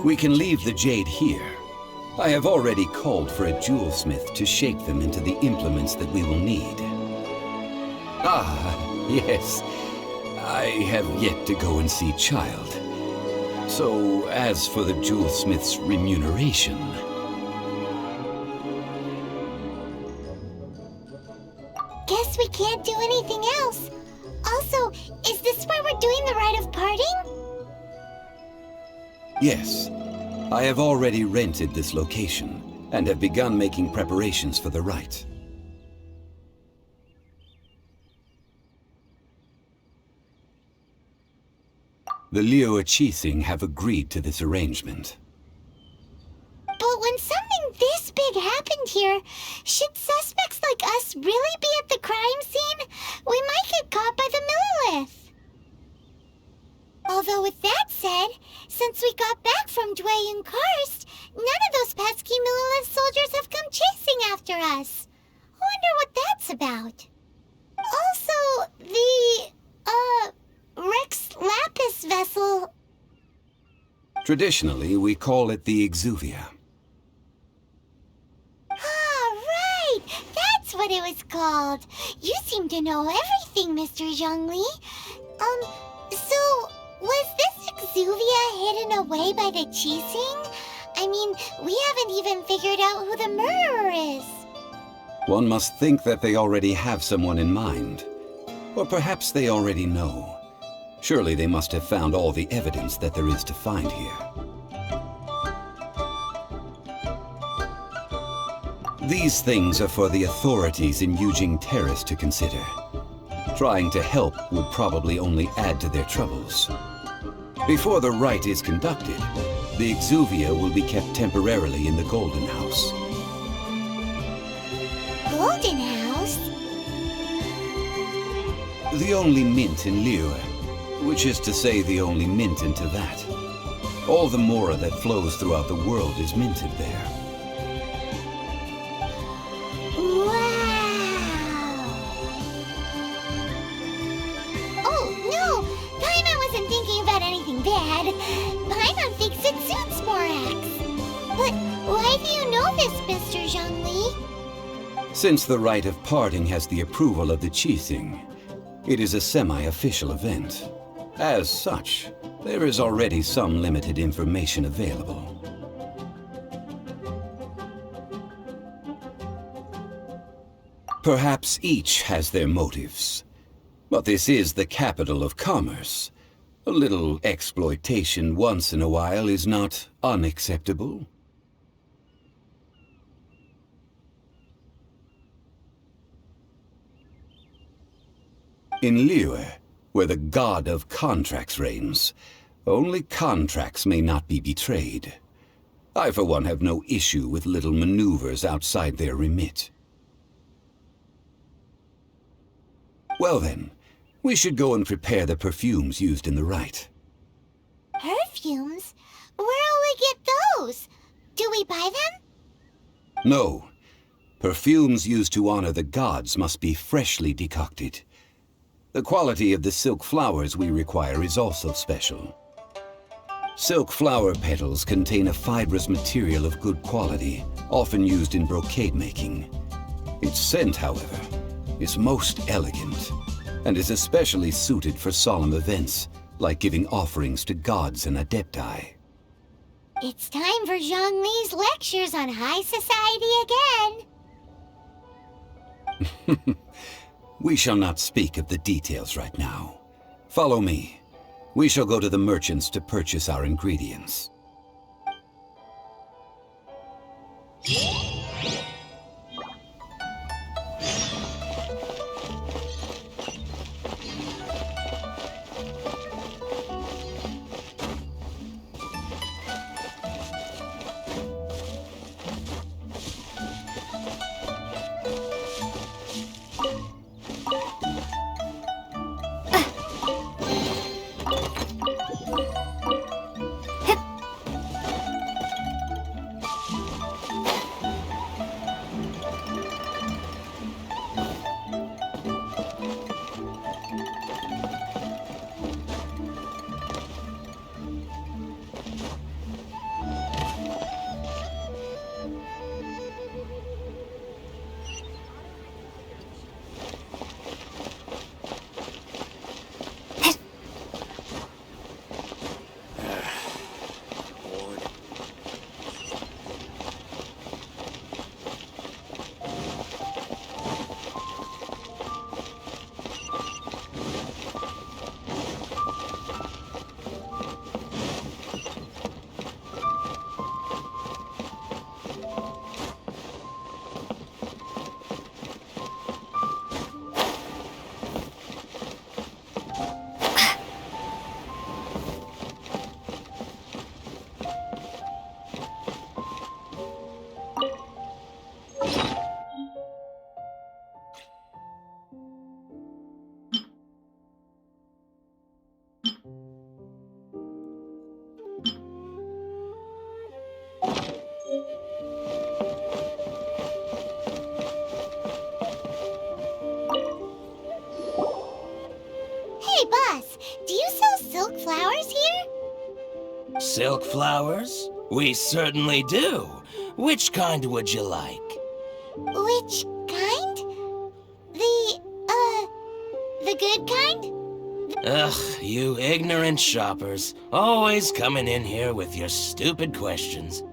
We can leave the jade here. I have already called for a jewelsmith to shape them into the implements that we will need. Ah, yes. I have yet to go and see Child. So, as for the jewelsmith's remuneration... Guess we can't do anything else. Also, is this where we're doing the rite of parting? Yes. I have already rented this location, and have begun making preparations for the rite. The Liu Qixing have agreed to this arrangement. But when something this big happened here, should suspects like us really be at the crime scene? We might get caught by the Millilith. Although with that said, since we got back from Dway and Karst, none of those pesky Millilith soldiers have come chasing after us. Wonder what that's about. Also, the, Rex Lapis vessel... Traditionally, we call it the Exuvia. Ah, right! That's what it was called. You seem to know everything, Mr. Zhongli. So... was this Exuvia hidden away by the Qixing? I mean, we haven't even figured out who the murderer is. One must think that they already have someone in mind. Or perhaps they already know. Surely they must have found all the evidence that there is to find here. These things are for the authorities in Yujing Terrace to consider. Trying to help would probably only add to their troubles. Before the rite is conducted, the Exuvia will be kept temporarily in the Golden House. Golden House? The only mint in Liyue, which is to say the only mint in Teyvat. All the mora that flows throughout the world is minted there. Paimon thinks it suits Morax. But why do you know this, Mr. Zhongli? Since the rite of parting has the approval of the Qixing, it is a semi-official event. As such, there is already some limited information available. Perhaps each has their motives. But this is the capital of commerce. A little exploitation once in a while is not unacceptable. In Liyue, where the god of contracts reigns, only contracts may not be betrayed. I, for one, have no issue with little maneuvers outside their remit. Well then, we should go and prepare the perfumes used in the rite. Perfumes? Where'll we get those? Do we buy them? No. Perfumes used to honor the gods must be freshly decocted. The quality of the silk flowers we require is also special. Silk flower petals contain a fibrous material of good quality, often used in brocade making. Its scent, however, is most elegant, and is especially suited for solemn events, like giving offerings to gods and adepti. It's time for Zhongli's lectures on high society again. We shall not speak of the details right now. Follow me. We shall go to the merchants to purchase our ingredients. silk flowers? We certainly do. Which kind would you like? Which kind? The good kind? Ugh, you ignorant shoppers. Always coming in here with your stupid questions.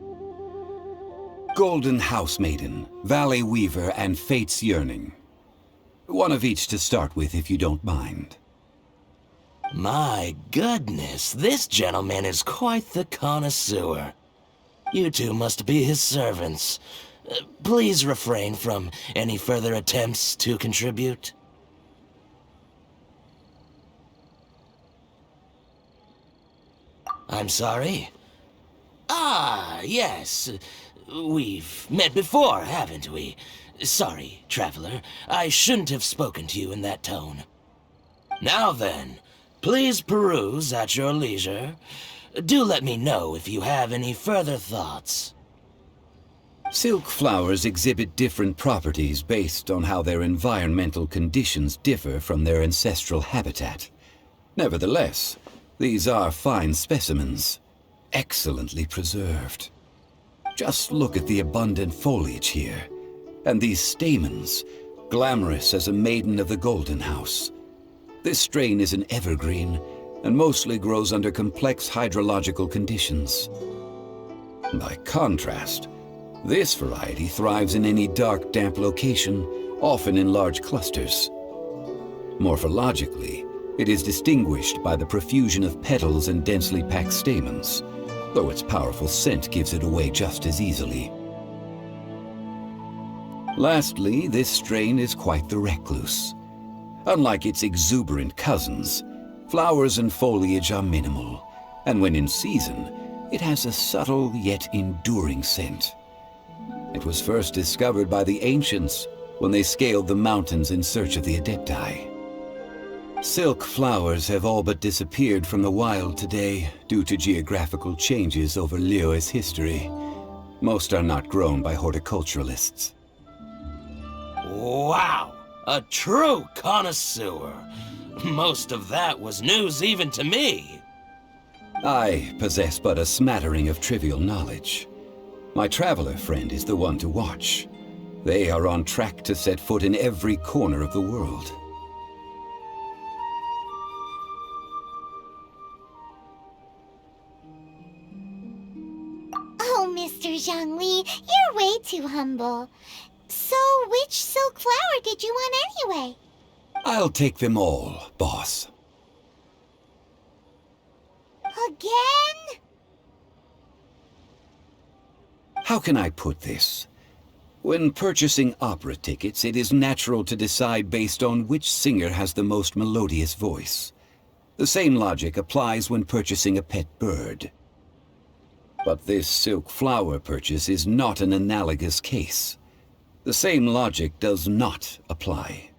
Golden House Maiden, Valley Weaver, and Fate's Yearning. One of each to start with, if you don't mind. My goodness, this gentleman is quite the connoisseur. You two must be his servants. Please refrain from any further attempts to contribute. I'm sorry? Ah, yes. We've met before, haven't we? Sorry, traveler. I shouldn't have spoken to you in that tone. Now then, please peruse at your leisure. Do let me know if you have any further thoughts. Silk flowers exhibit different properties based on how their environmental conditions differ from their ancestral habitat. Nevertheless, these are fine specimens, excellently preserved. Just look at the abundant foliage here, and these stamens, glamorous as a maiden of the Golden House. This strain is an evergreen, and mostly grows under complex hydrological conditions. By contrast, this variety thrives in any dark, damp location, often in large clusters. Morphologically, it is distinguished by the profusion of petals and densely packed stamens, though its powerful scent gives it away just as easily. Lastly, this strain is quite the recluse. Unlike its exuberant cousins, flowers and foliage are minimal, and when in season, it has a subtle yet enduring scent. It was first discovered by the ancients when they scaled the mountains in search of the Adepti. Silk flowers have all but disappeared from the wild today due to geographical changes over Liyue's history. Most are not grown by horticulturalists. Wow! A true connoisseur! Most of that was news even to me. I possess but a smattering of trivial knowledge. My traveler friend is the one to watch. They are on track to set foot in every corner of the world. Oh, Mr. Zhongli, you're way too humble. So, which silk flower did you want anyway? I'll take them all, boss. Again? How can I put this? When purchasing opera tickets, it is natural to decide based on which singer has the most melodious voice. The same logic applies when purchasing a pet bird. But this silk flower purchase is not an analogous case. The same logic does not apply.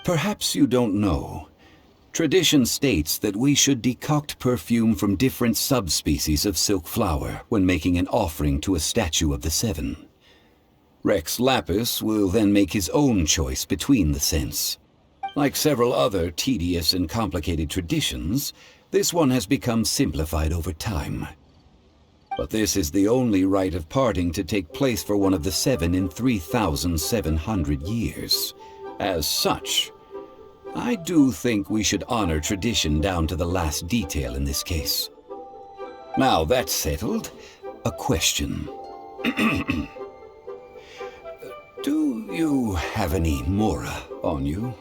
Perhaps you don't know. Tradition states that we should decoct perfume from different subspecies of silk flower when making an offering to a statue of the Seven. Rex Lapis will then make his own choice between the scents. Like several other tedious and complicated traditions, this one has become simplified over time. But this is the only rite of parting to take place for one of the Seven in 3,700 years. As such, I do think we should honor tradition down to the last detail in this case. Now that's settled, a question. Do you have any mora on you?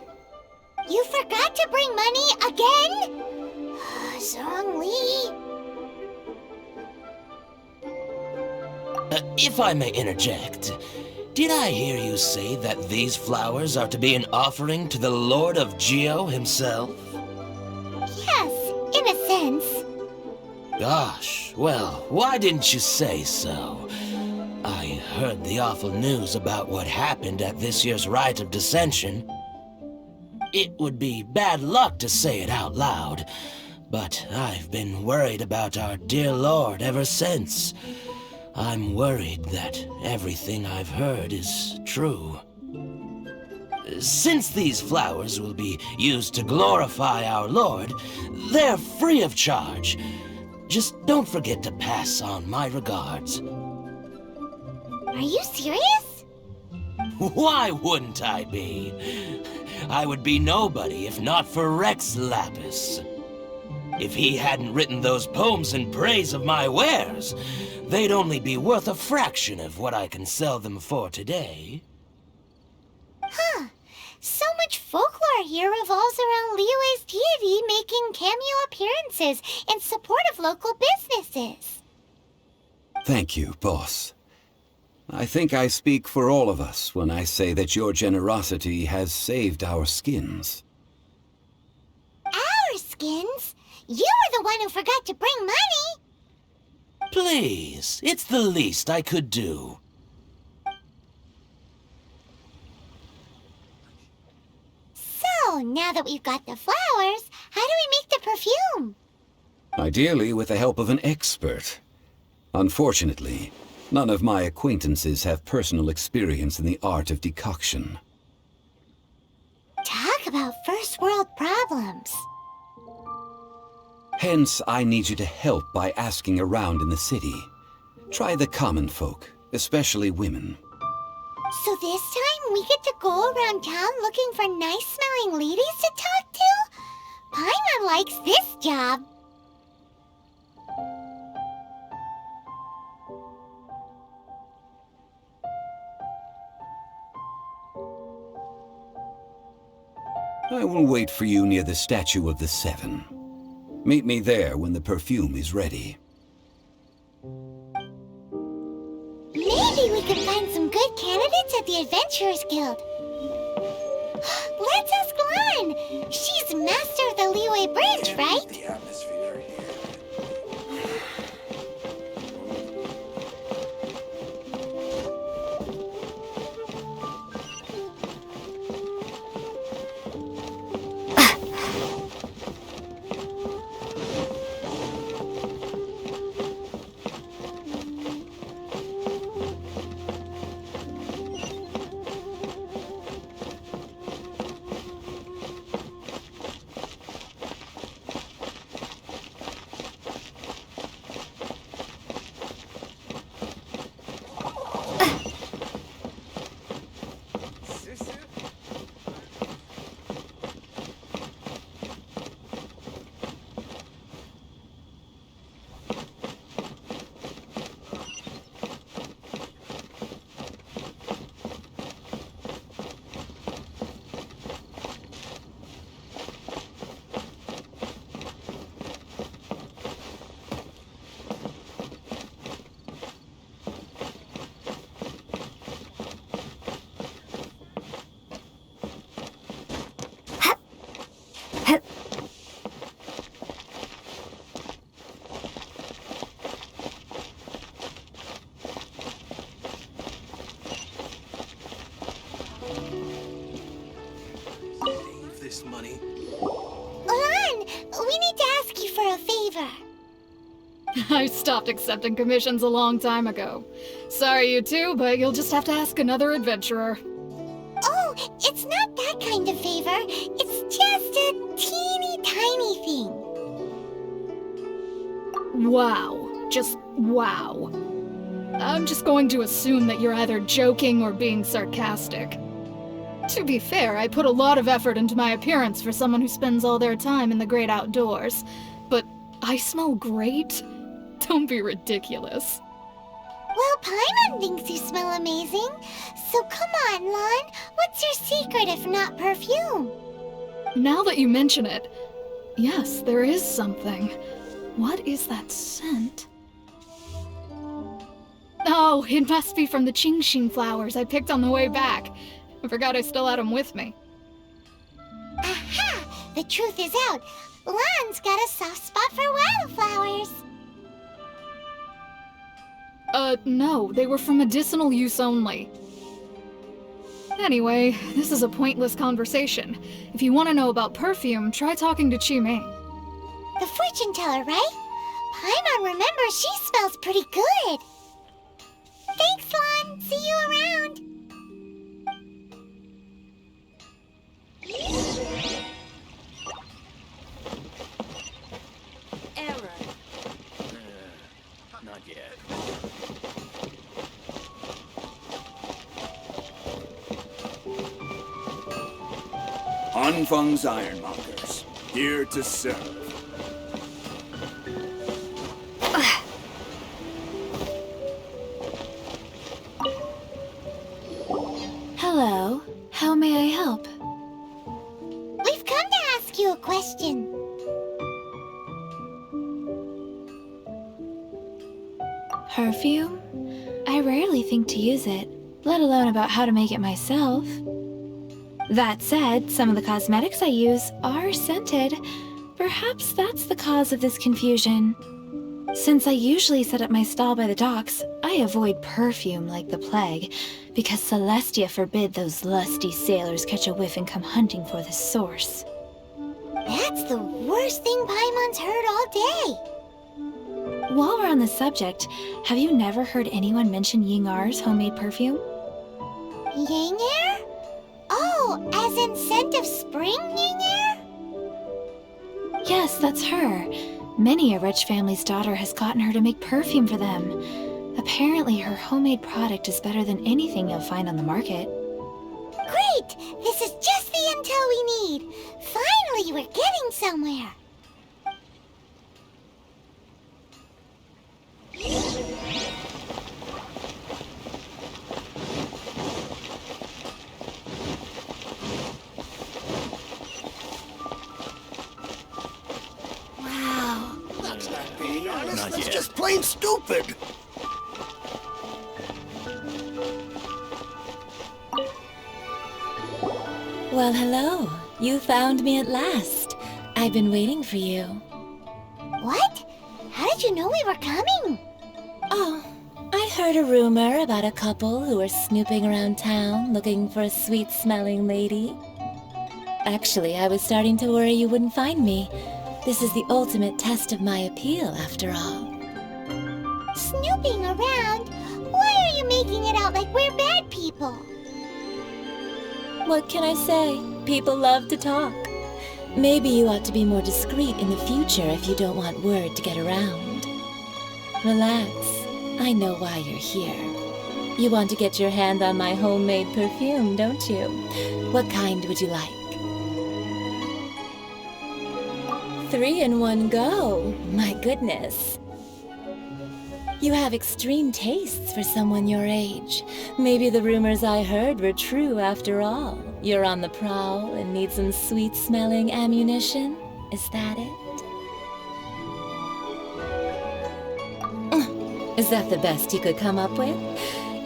You forgot to bring money again? Zhongli. If I may interject, did I hear you say that these flowers are to be an offering to the Lord of Geo himself? Yes, in a sense. Gosh, well, why didn't you say so? I heard the awful news about what happened at this year's Rite of Dissension. It would be bad luck to say it out loud, but I've been worried about our dear Lord ever since. I'm worried that everything I've heard is true. Since these flowers will be used to glorify our Lord, they're free of charge. Just don't forget to pass on my regards. Are you serious? Why wouldn't I be? I would be nobody if not for Rex Lapis. If he hadn't written those poems in praise of my wares, they'd only be worth a fraction of what I can sell them for today. Huh. So much folklore here revolves around Liyue's deity making cameo appearances in support of local businesses. Thank you, boss. I think I speak for all of us when I say that your generosity has saved our skins. Our skins? You were the one who forgot to bring money! Please, it's the least I could do. So, now that we've got the flowers, how do we make the perfume? Ideally with the help of an expert. Unfortunately, none of my acquaintances have personal experience in the art of decoction. Talk about first world problems. Hence, I need you to help by asking around in the city. Try the common folk, especially women. So this time we get to go around town looking for nice-smelling ladies to talk to? Paimon likes this job. I will wait for you near the Statue of the Seven. Meet me there when the perfume is ready. Maybe we can find some good candidates at the Adventurers Guild. Let's ask Lan. She's master of the Liyue branch, right? The atmosphere here. Money. Lan, we need to ask you for a favor. I stopped accepting commissions a long time ago. Sorry, you two, but you'll just have to ask another adventurer. Oh, it's not that kind of favor. It's just a teeny tiny thing. Wow. Just wow. I'm just going to assume that you're either joking or being sarcastic. To be fair, I put a lot of effort into my appearance for someone who spends all their time in the great outdoors. But I smell great? Don't be ridiculous. Well, Paimon thinks you smell amazing. So come on, Lan. What's your secret if not perfume? Now that you mention it, yes, there is something. What is that scent? Oh, it must be from the Qingxing flowers I picked on the way back. I forgot I still had them with me. Aha! The truth is out. Lan's got a soft spot for wildflowers. No, they were for medicinal use only. Anyway, this is a pointless conversation. If you want to know about perfume, try talking to Qimei. The fortune teller, right? Paimon remembers she smells pretty good. Thanks, Lan. See you around. Error. Anfang's Ironmongers, here to serve. Hello. How may I help? We've come to ask you a question. Perfume? I rarely think to use it, let alone about how to make it myself. That said, some of the cosmetics I use are scented. Perhaps that's the cause of this confusion. Since I usually set up my stall by the docks, I avoid perfume like the plague, because Celestia forbid those lusty sailors catch a whiff and come hunting for the source. That's the worst thing Paimon's heard all day. While we're on the subject, have you never heard anyone mention Yingar's homemade perfume? Yingar? Oh, as in scent of spring, Yingar? Yes, that's her. Many a rich family's daughter has gotten her to make perfume for them. Apparently, her homemade product is better than anything you'll find on the market. Great! This is just the intel we need. Finally, we're getting somewhere. Wow. That's not being honest, Not that's yet. just plain stupid. Well, hello. You found me at last. I've been waiting for you. What? How did you know we were coming? Oh, I heard a rumor about a couple who were snooping around town looking for a sweet-smelling lady. Actually, I was starting to worry you wouldn't find me. This is the ultimate test of my appeal, after all. Snooping around? Why are you making it out like we're bad people? What can I say? People love to talk. Maybe you ought to be more discreet in the future if you don't want word to get around. Relax. I know why you're here. You want to get your hand on my homemade perfume, don't you? What kind would you like? 3 in one go. My goodness. You have extreme tastes for someone your age. Maybe the rumors I heard were true after all. You're on the prowl and need some sweet-smelling ammunition? Is that it? Is that the best you could come up with?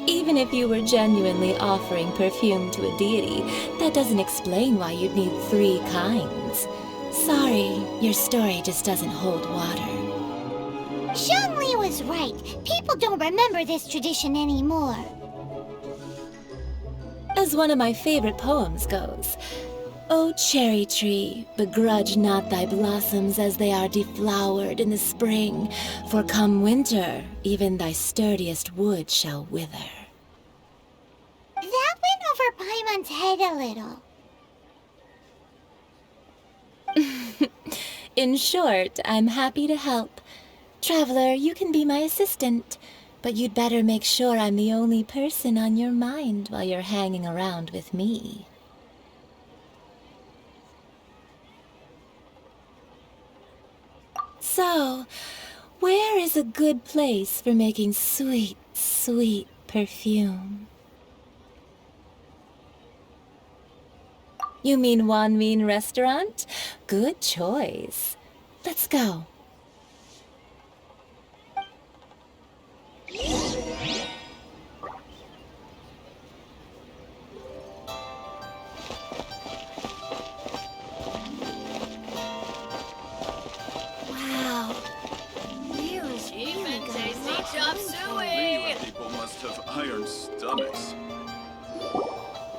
Even if you were genuinely offering perfume to a deity, that doesn't explain why you'd need 3 kinds. Sorry, your story just doesn't hold water. Zhongli was right. People don't remember this tradition anymore. As one of my favorite poems goes, O cherry tree, begrudge not thy blossoms as they are deflowered in the spring, for come winter, even thy sturdiest wood shall wither. That went over Paimon's head a little. In short, I'm happy to help. Traveler, you can be my assistant, but you'd better make sure I'm the only person on your mind while you're hanging around with me. So, where is a good place for making sweet, sweet perfume? You mean Wan Min Restaurant? Good choice. Let's go. Wow. It was really good. Chop suey! People must have iron stomachs.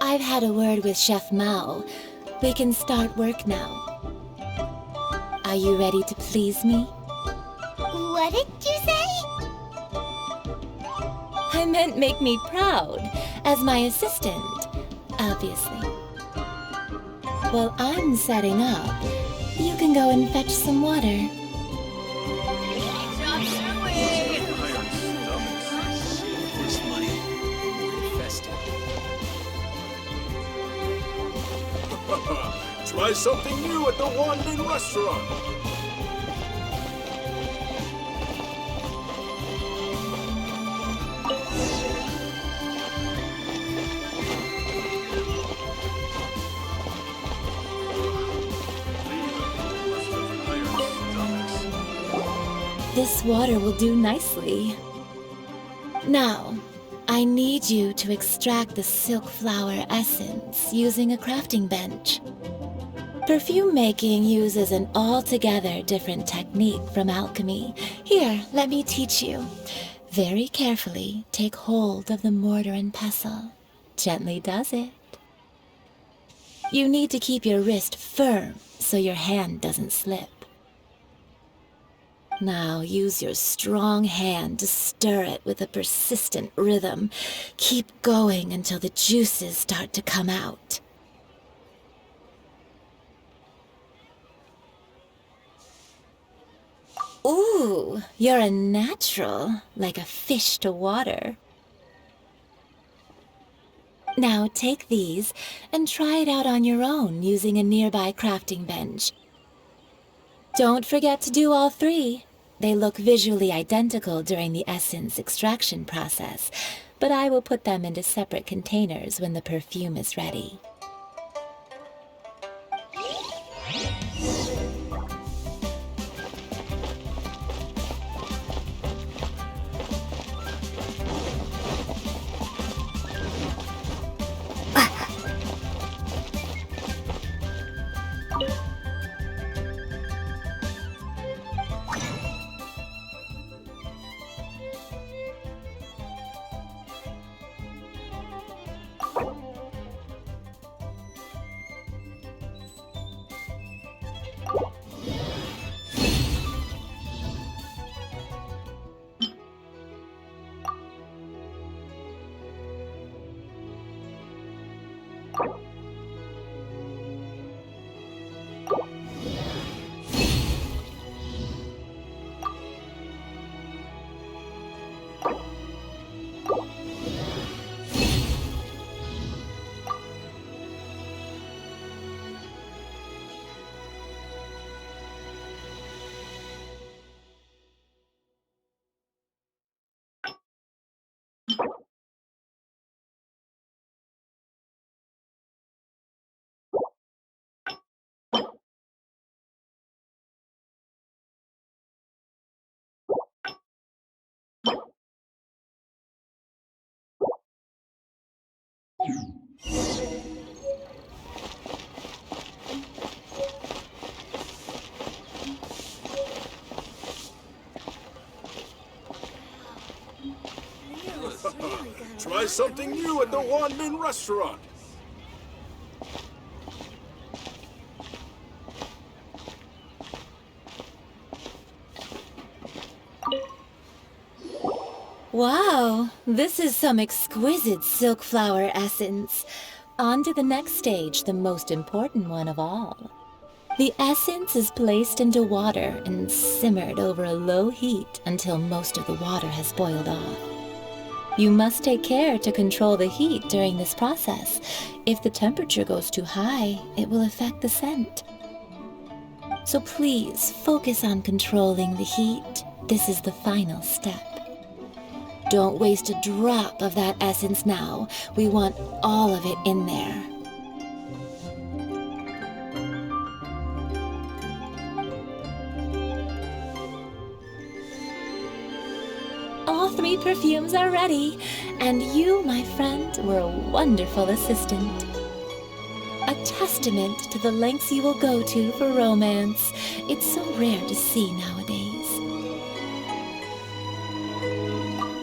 I've had a word with Chef Mao. We can start work now. Are you ready to please me? What did you say? I meant make me proud, as my assistant, obviously. While I'm setting up, you can go and fetch some water. Chop suey! Iron stomachs. This money infested. Try something new at the Wandering Restaurant. This water will do nicely. Now, I need you to extract the silk flower essence using a crafting bench. Perfume making uses an altogether different technique from alchemy. Here, let me teach you. Very carefully, take hold of the mortar and pestle. Gently does it. You need to keep your wrist firm so your hand doesn't slip. Now use your strong hand to stir it with a persistent rhythm. Keep going until the juices start to come out. Ooh, you're a natural, like a fish to water. Now take these and try it out on your own using a nearby crafting bench. Don't forget to do all three. They look visually identical during the essence extraction process, but I will put them into separate containers when the perfume is ready. Try something new at the Wandering Restaurant. Wow, this is some exquisite silk flower essence. On to the next stage, the most important one of all. The essence is placed into water and simmered over a low heat until most of the water has boiled off. You must take care to control the heat during this process. If the temperature goes too high, it will affect the scent. So please focus on controlling the heat. This is the final step. Don't waste a drop of that essence now. We want all of it in there. All three perfumes are ready, and you, my friend, were a wonderful assistant. A testament to the lengths you will go to for romance. It's so rare to see nowadays.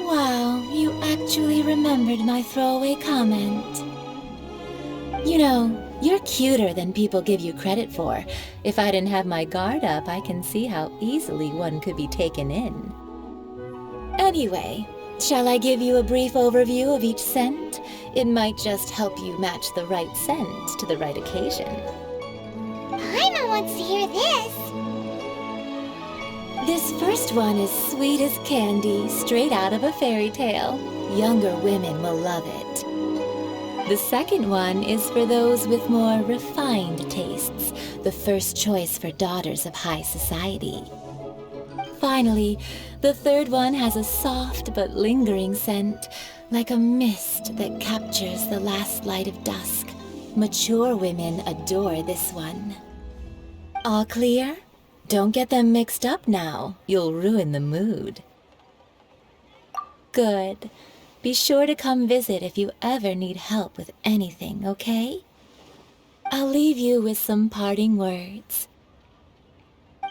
Wow, you actually remembered my throwaway comment. You know, you're cuter than people give you credit for. If I didn't have my guard up, I can see how easily one could be taken in. Anyway, shall I give you a brief overview of each scent? It might just help you match the right scent to the right occasion. Paimon wants to hear this. This first one is sweet as candy, straight out of a fairy tale. Younger women will love it. The second one is for those with more refined tastes, the first choice for daughters of high society. Finally, the third one has a soft but lingering scent, like a mist that captures the last light of dusk. Mature women adore this one. All clear? Don't get them mixed up now. You'll ruin the mood. Good. Be sure to come visit if you ever need help with anything, okay? I'll leave you with some parting words.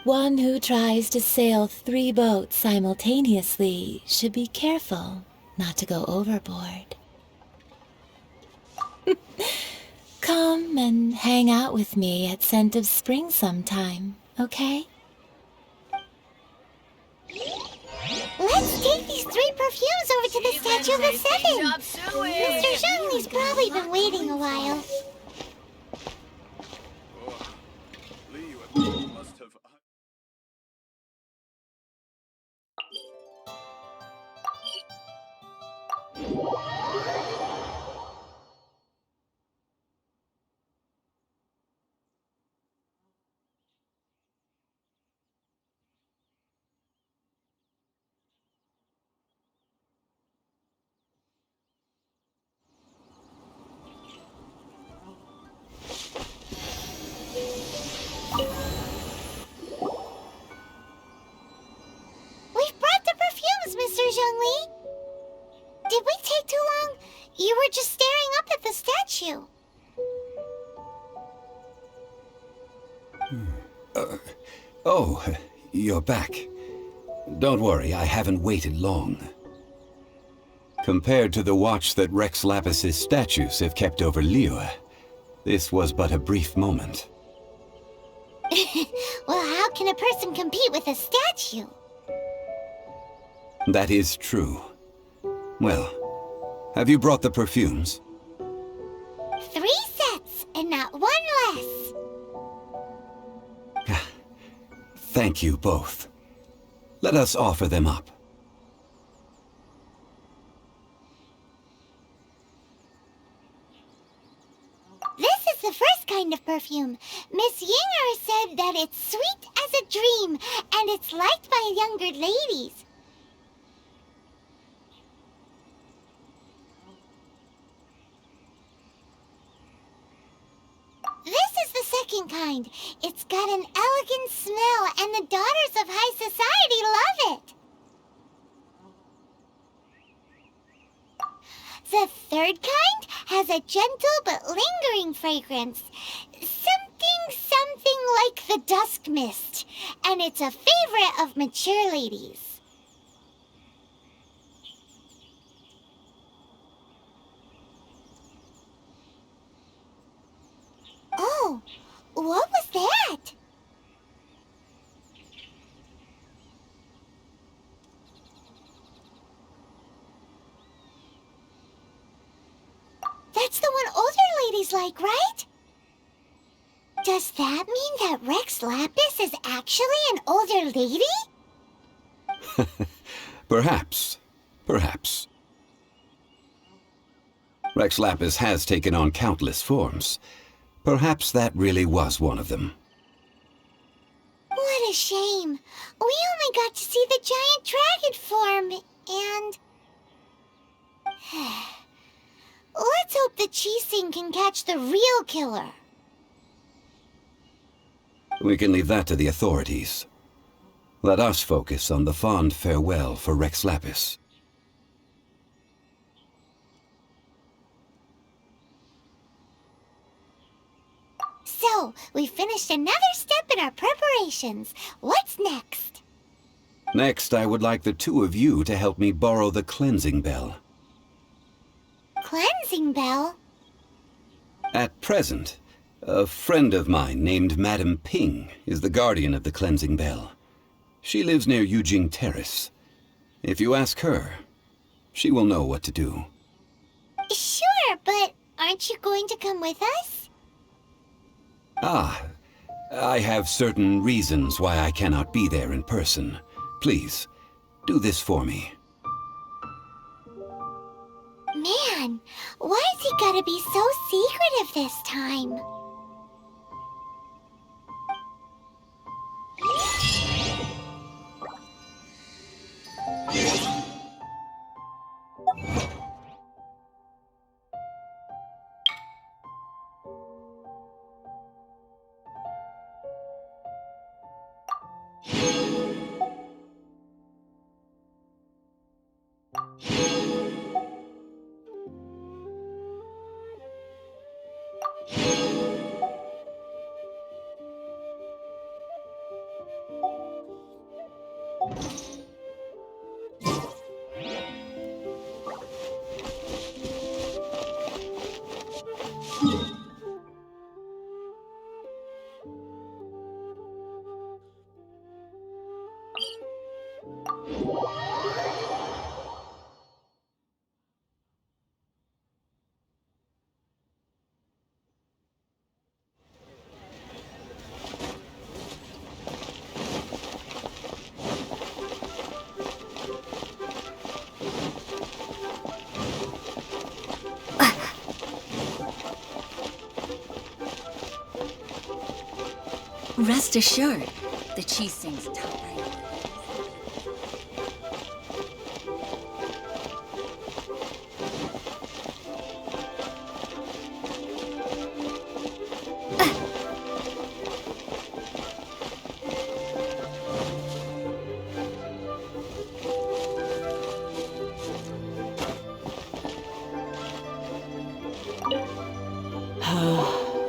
One who tries to sail 3 boats simultaneously should be careful not to go overboard. Come and hang out with me at Scent of Spring sometime, okay? Let's take these 3 perfumes over to the Statue of the Seven. Mr. Zhongli's probably been waiting a while. Lee must have. We've brought the perfumes, Mr. Zhongli. Did we take too long? You were just staring up at the statue. Oh, you're back. Don't worry, I haven't waited long. Compared to the watch that Rex Lapis's statues have kept over Liyue, this was but a brief moment. Well, how can a person compete with a statue? That is true. Well, have you brought the perfumes? 3 sets, and not 1 less. Thank you both. Let us offer them up. This is the first kind of perfume. Miss Yinger said that it's sweet as a dream, and it's liked by younger ladies. This is the second kind. It's got an elegant smell, and the daughters of high society love it. The third kind has a gentle but lingering fragrance. Something like the dusk mist, and it's a favorite of mature ladies. Oh, what was that? That's the one older ladies like, right? Does that mean that Rex Lapis is actually an older lady? Perhaps. Perhaps. Rex Lapis has taken on countless forms. Perhaps that really was one of them. What a shame. We only got to see the giant dragon form, and... Let's hope the Chi-Sing can catch the real killer. We can leave that to the authorities. Let us focus on the fond farewell for Rex Lapis. So, we finished another step in our preparations. What's next? Next, I would like the 2 of you to help me borrow the cleansing bell. Cleansing bell? At present, a friend of mine named Madame Ping is the guardian of the cleansing bell. She lives near Yujing Terrace. If you ask her, she will know what to do. Sure, but aren't you going to come with us? Ah, I have certain reasons why I cannot be there in person. Please, do this for me. Man, why is he gotta be so secretive this time. Rest assured, the cheese sings top right.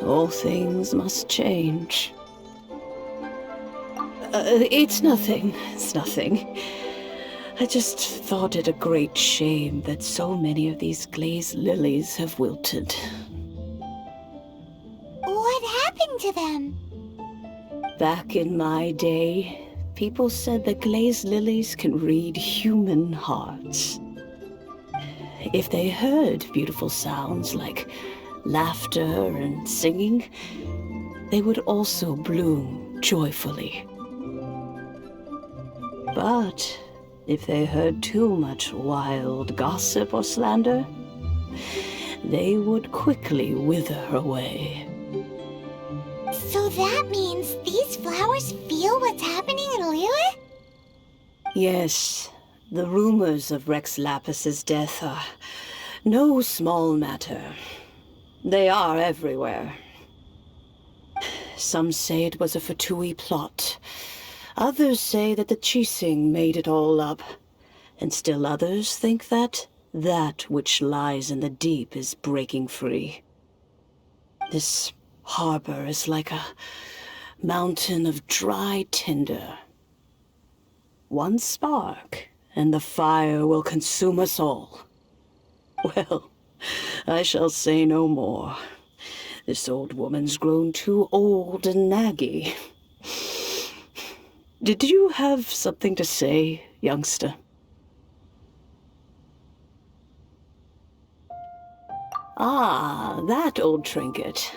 All things must change. It's nothing. I just thought it a great shame that so many of these glazed lilies have wilted. What happened to them? Back in my day, people said that glazed lilies can read human hearts. If they heard beautiful sounds like laughter and singing, they would also bloom joyfully. But if they heard too much wild gossip or slander, they would quickly wither away. So that means these flowers feel what's happening in Liyue? Yes, the rumors of Rex Lapis's death are no small matter. They are everywhere. Some say it was a Fatui plot. Others say that the Chising made it all up. And still others think that which lies in the deep is breaking free. This harbor is like a mountain of dry tinder. One spark, and the fire will consume us all. Well, I shall say no more. This old woman's grown too old and naggy. Did you have something to say, youngster? Ah, that old trinket.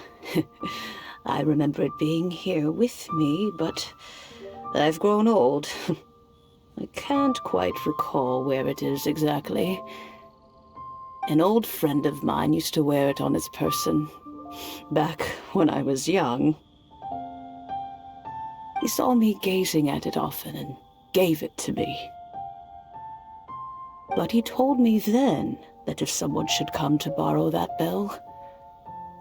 I remember it being here with me, but I've grown old. I can't quite recall where it is exactly. An old friend of mine used to wear it on his person, back when I was young. He saw me gazing at it often and gave it to me. But he told me then that if someone should come to borrow that bell,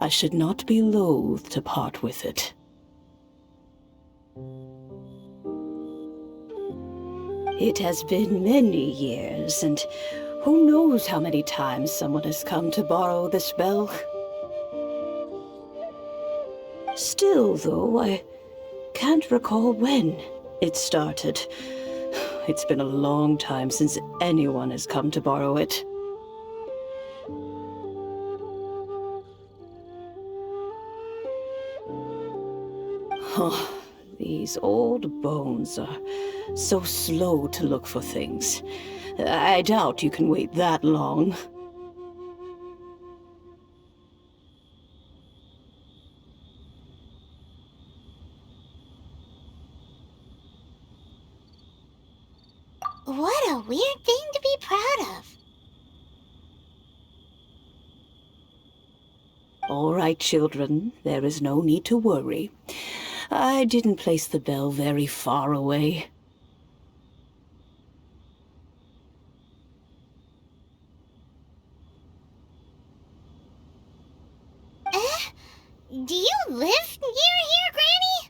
I should not be loath to part with it. It has been many years, and who knows how many times someone has come to borrow this bell. Still, though, I can't recall when it started. It's been a long time since anyone has come to borrow it. Oh, these old bones are so slow to look for things. I doubt you can wait that long. What a weird thing to be proud of. All right, children. There is no need to worry. I didn't place the bell very far away. Do you live near here, Granny?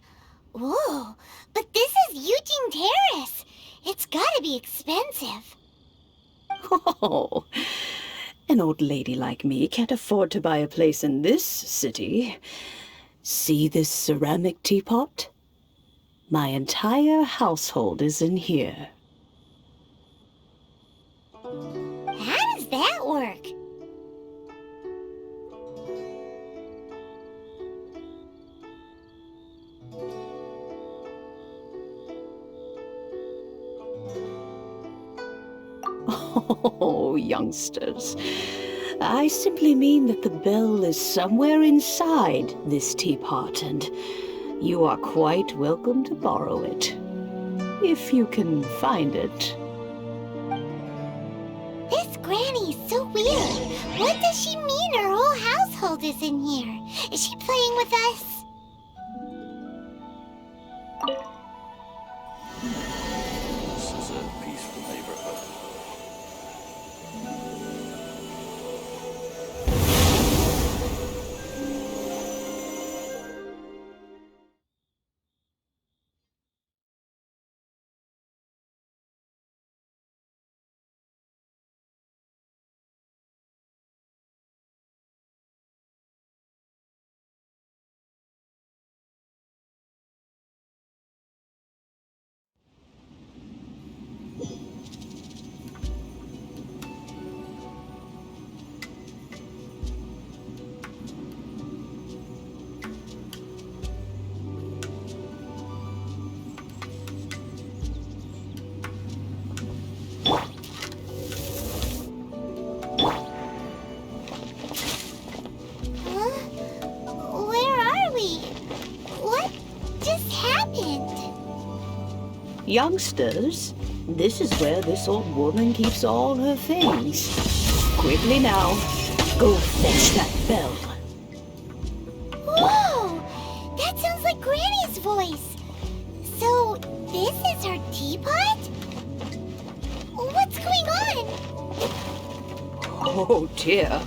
Whoa, but this is Eugene Terrace. It's gotta be expensive. Oh, an old lady like me can't afford to buy a place in this city. See this ceramic teapot? My entire household is in here. How does that work? Oh, youngsters. I simply mean that the bell is somewhere inside this teapot, and you are quite welcome to borrow it. If you can find it. This Granny is so weird. What does she mean her whole household is in here? Is she playing with us? This is a peaceful neighborhood. Youngsters, this is where this old woman keeps all her things. Quickly now, go fetch that bell. Whoa! That sounds like Granny's voice. So, this is her teapot? What's going on? Oh dear,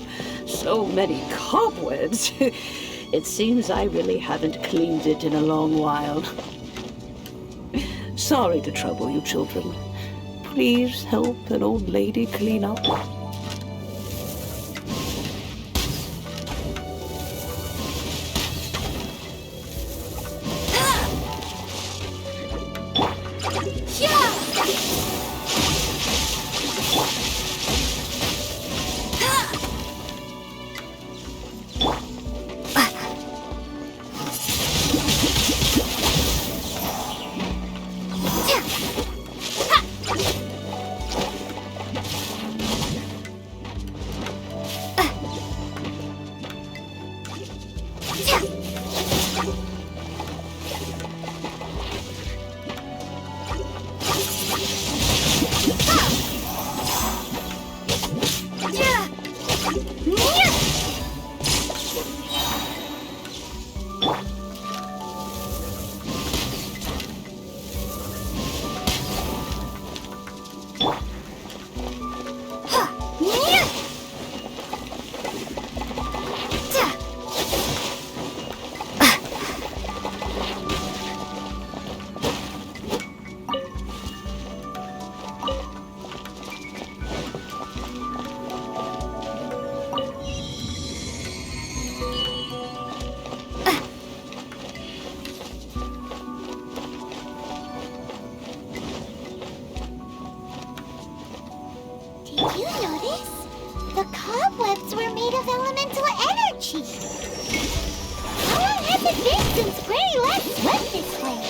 so many cobwebs. It seems I really haven't cleaned it in a long while. Sorry to trouble you, children. Please help an old lady clean up. Did you notice? The cobwebs were made of elemental energy. How long has it been since Granny last swept this place?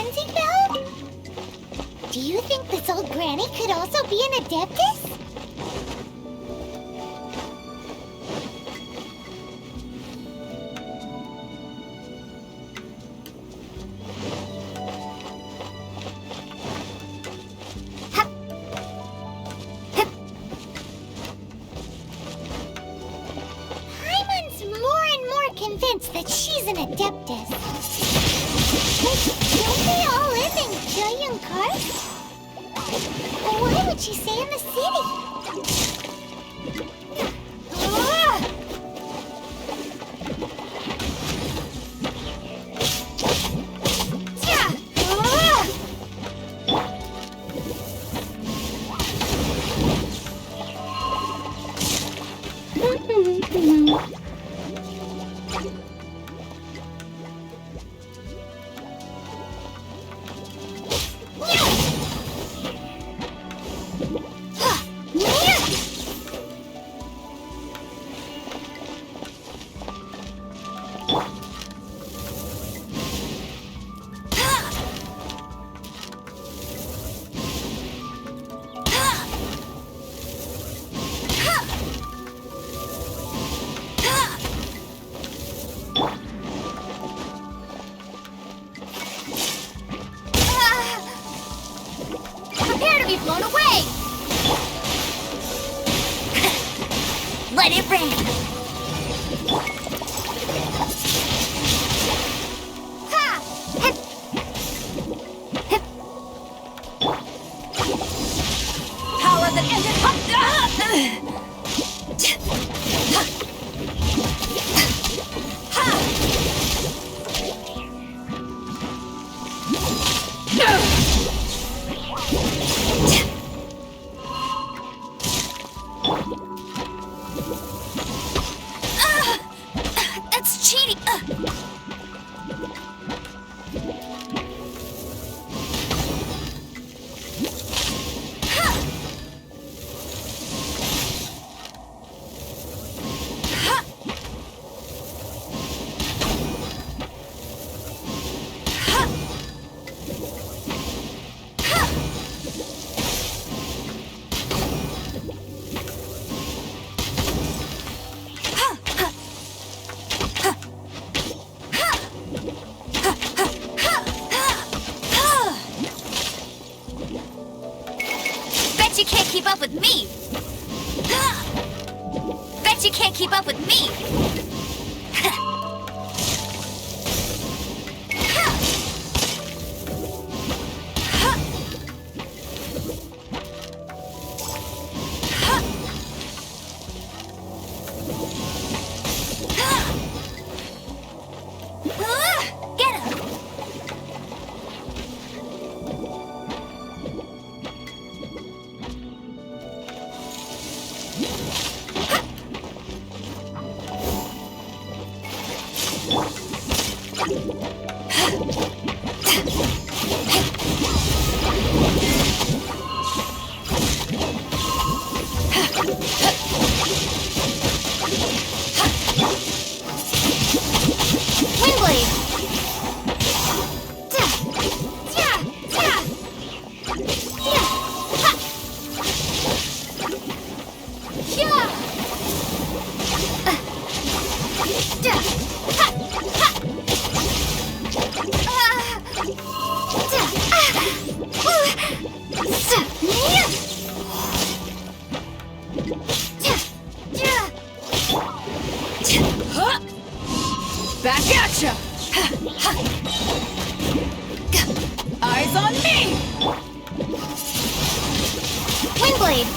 cleansing bell? Do you think this old granny could also be an adeptus? Paimon's more and more convinced that she's an adeptus. Don't they all live in giant cars? Why would she stay in the city? Let it rain! Ha! Hip! Hip! Power that ended That's cheating! Bet you can't keep up with me! Bet you can't keep up with me! Get him! Back at ya! Eyes on me! Windblade!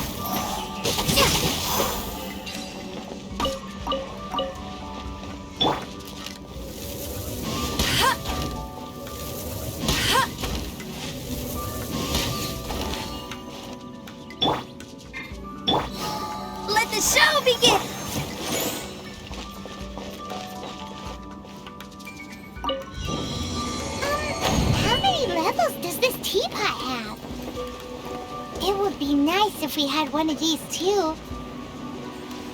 Let the show begin! How many levels does this teapot have? It would be nice if we had one of these too.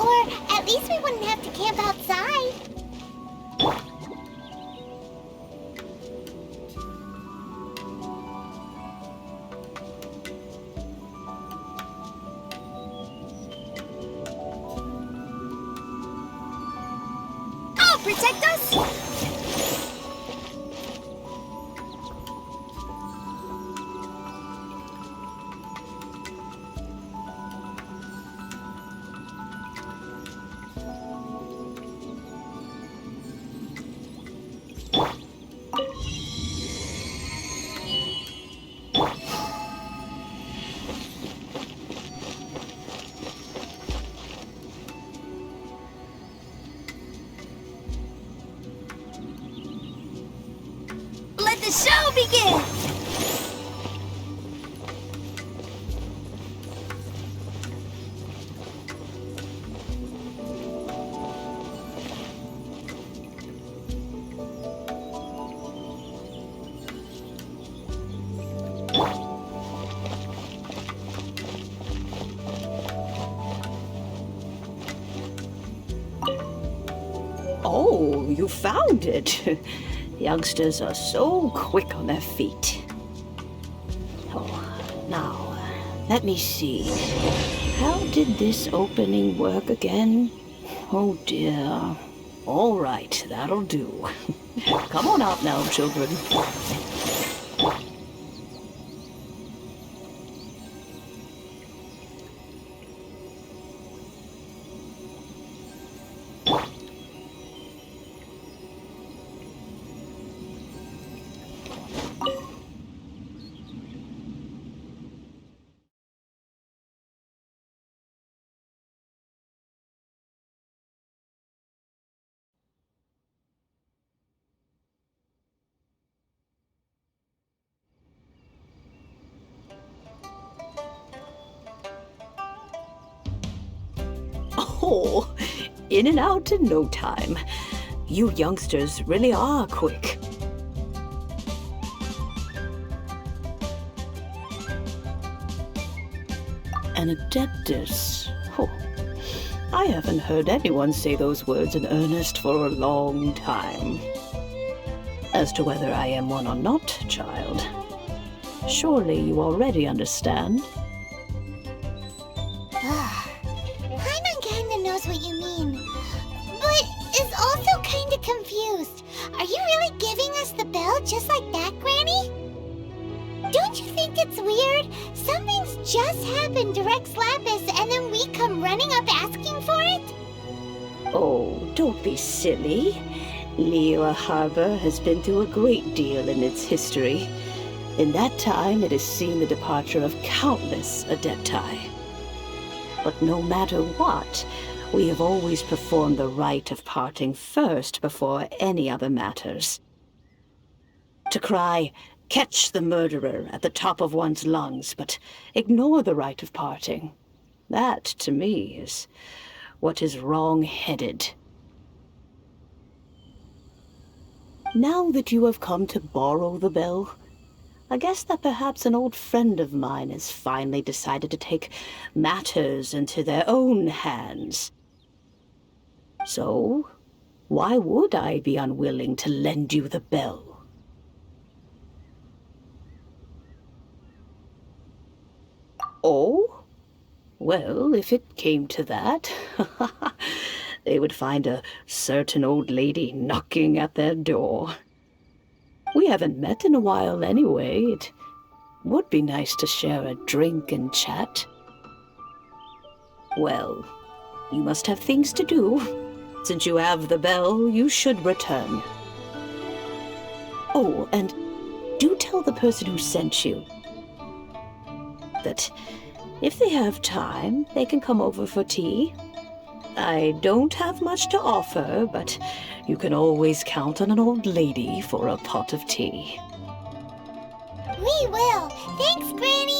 Or at least we wouldn't have to camp outside. protect us? Let the show begin! Oh, you found it. Youngsters are so quick on their feet. Oh, now, let me see. How did this opening work again? Oh dear. All right, that'll do. Come on out now, children. Oh, in and out in no time. You youngsters really are quick. An adeptus. Oh, I haven't heard anyone say those words in earnest for a long time. As to whether I am one or not, child, surely you already understand. Paimon kinda knows what you mean, but is also kinda confused. Are you really giving us the bell just like that, Granny? Don't you think it's weird? Something's just happened to Rex Lapis and then we come running up asking for it? Oh, don't be silly. Liyue Harbor has been through a great deal in its history. In that time, it has seen the departure of countless adepti. But no matter what, we have always performed the rite of parting first before any other matters. To cry, "Catch the murderer," at the top of one's lungs, but ignore the rite of parting. That, to me, is what is wrong-headed. Now that you have come to borrow the bell, I guess that perhaps an old friend of mine has finally decided to take matters into their own hands. So, why would I be unwilling to lend you the bell? Oh? Well, if it came to that, they would find a certain old lady knocking at their door. We haven't met in a while anyway. It would be nice to share a drink and chat. Well, you must have things to do. Since you have the bell, you should return. Oh, and do tell the person who sent you that if they have time, they can come over for tea. I don't have much to offer, but you can always count on an old lady for a pot of tea. We will. Thanks, Granny.